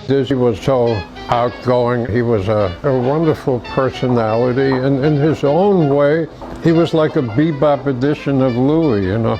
Dizzy was so outgoing. He was a wonderful personality, and in his own way, he was like a bebop edition of Louis, you know.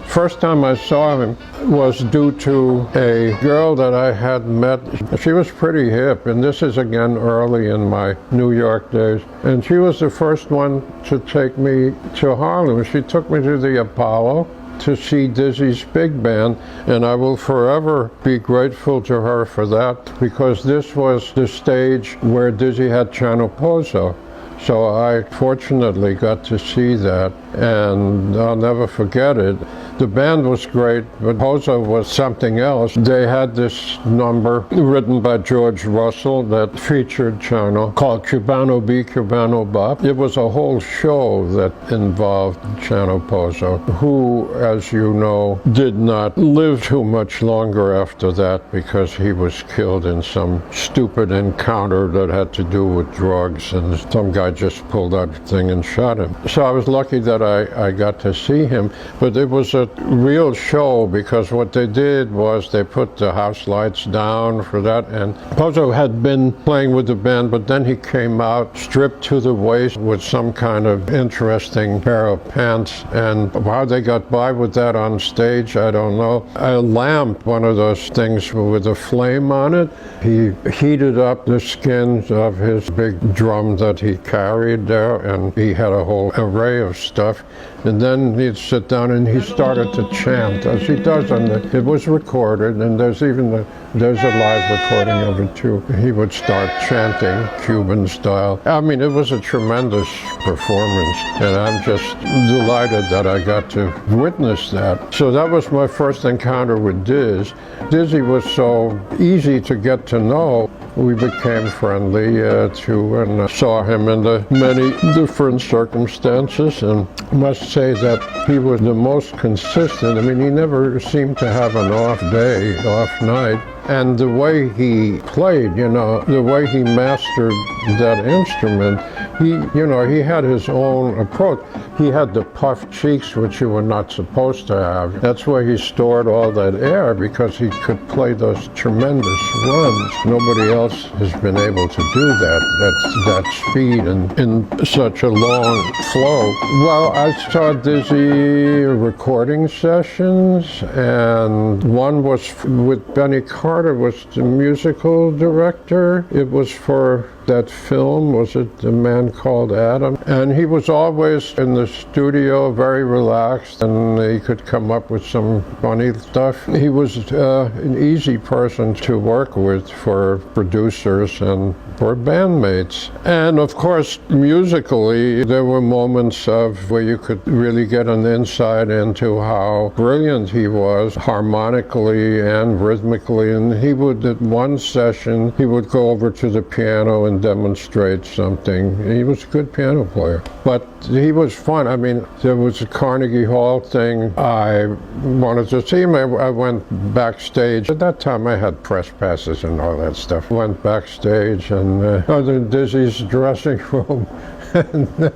First time I saw him was due to a girl that I had met. She was pretty hip, and this is again early in my New York days. And she was the first one to take me to Harlem. She took me to the Apollo to see Dizzy's big band, and I will forever be grateful to her for that, because this was the stage where Dizzy had Chano Pozo. So I fortunately got to see that, and I'll never forget it. The band was great, but Pozo was something else. They had this number written by George Russell that featured Chano called Cubano B, Cubano Bop. It was a whole show that involved Chano Pozo, who, as you know, did not live too much longer after that because he was killed in some stupid encounter that had to do with drugs, and some guy just pulled out the thing and shot him. So I was lucky that I got to see him, but it was a real show, because what they did was they put the house lights down for that, and Pozo had been playing with the band, but then he came out stripped to the waist with some kind of interesting pair of pants, and how they got by with that on stage, I don't know. A lamp, one of those things with a flame on it, he heated up the skins of his big drum that he carried there, and he had a whole array of stuff. And then he'd sit down and he started to chant, as he does on the, it was recorded, and there's a live recording of it too. He would start chanting Cuban style. I mean, it was a tremendous performance, and I'm just delighted that I got to witness that. So that was my first encounter with Diz. Dizzy was so easy to get to know. We became friendly too, and saw him in the many different circumstances, and must say that he was the most consistent. I mean, he never seemed to have an off day, off night. And the way he played, you know, the way he mastered that instrument, he had his own approach. He had the puffed cheeks, which you were not supposed to have. That's where he stored all that air, because he could play those tremendous runs. Nobody else has been able to do that speed and in such a long flow. Well, I saw Dizzy recording sessions, and one was with Benny Carter, was the musical director. It was for that film, was it The Man Called Adam? And he was always in the studio, very relaxed, and he could come up with some funny stuff. He was an easy person to work with for producers and for bandmates. And of course, musically, there were moments of where you could really get an insight into how brilliant he was, harmonically and rhythmically. And he would, at one session, he would go over to the piano and demonstrate something. He was a good piano player, but he was fun. I mean, there was a Carnegie Hall thing. I wanted to see him. I went backstage. At that time, I had press passes and all that stuff. Went backstage, and I was in Dizzy's dressing room, and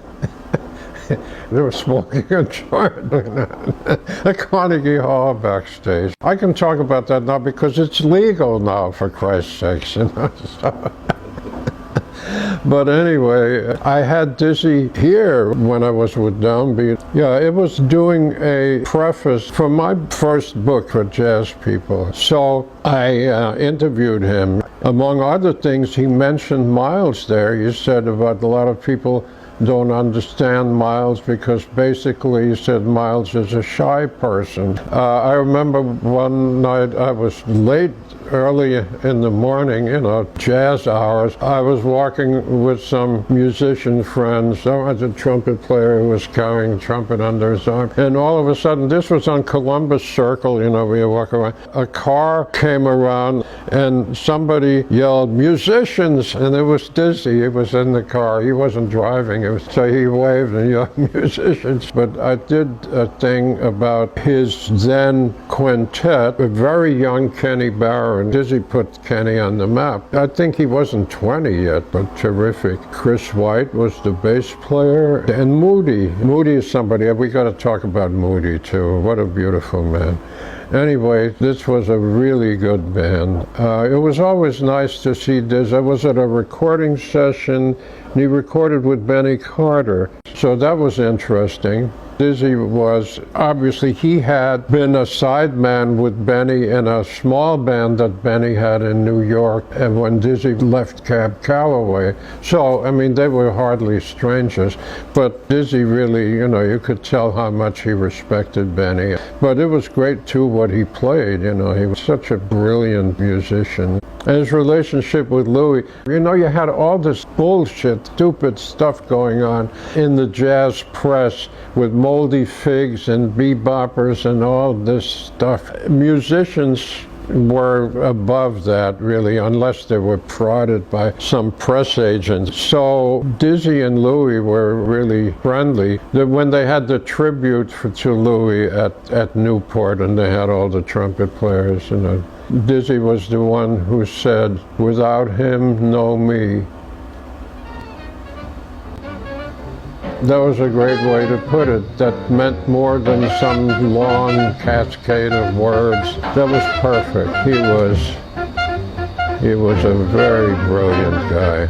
they were smoking a joint at Carnegie Hall backstage. I can talk about that now because it's legal now, for Christ's sakes, you know. So. But anyway, I had Dizzy here when I was with Downbeat. Yeah, it was doing a preface for my first book for jazz people. So I interviewed him. Among other things, he mentioned Miles there. He said about a lot of people don't understand Miles because basically he said Miles is a shy person. I remember one night I was late, early in the morning, you know, jazz hours. I was walking with some musician friends. I was a trumpet player who was carrying a trumpet under his arm. And all of a sudden, this was on Columbus Circle, you know, we were walking around. A car came around and somebody yelled, "Musicians!" And it was Dizzy. He was in the car. He wasn't driving. So he waved and yelled, "Musicians." But I did a thing about his then quintet, a very young Kenny Barron. Dizzy put Kenny on the map. I think he wasn't 20 yet, but terrific. Chris White was the bass player, and Moody. Moody is somebody, we got to talk about Moody too. What a beautiful man. Anyway, this was a really good band. It was always nice to see Dizzy. I was at a recording session, and he recorded with Benny Carter, so that was interesting. Dizzy was, obviously he had been a sideman with Benny in a small band that Benny had in New York, and when Dizzy left Cab Calloway. So, I mean, they were hardly strangers, but Dizzy really, you know, you could tell how much he respected Benny. But it was great too what he played, you know, he was such a brilliant musician. And his relationship with Louis, you know, you had all this bullshit, stupid stuff going on in the jazz press with Moldy Figs and beboppers and all this stuff. Musicians were above that, really, unless they were prodded by some press agent. So Dizzy and Louis were really friendly. When they had the tribute to Louis at Newport, and they had all the trumpet players, you know, Dizzy was the one who said, "Without him, no me." That was a great way to put it. That meant more than some long cascade of words. That was perfect. He was a very brilliant guy.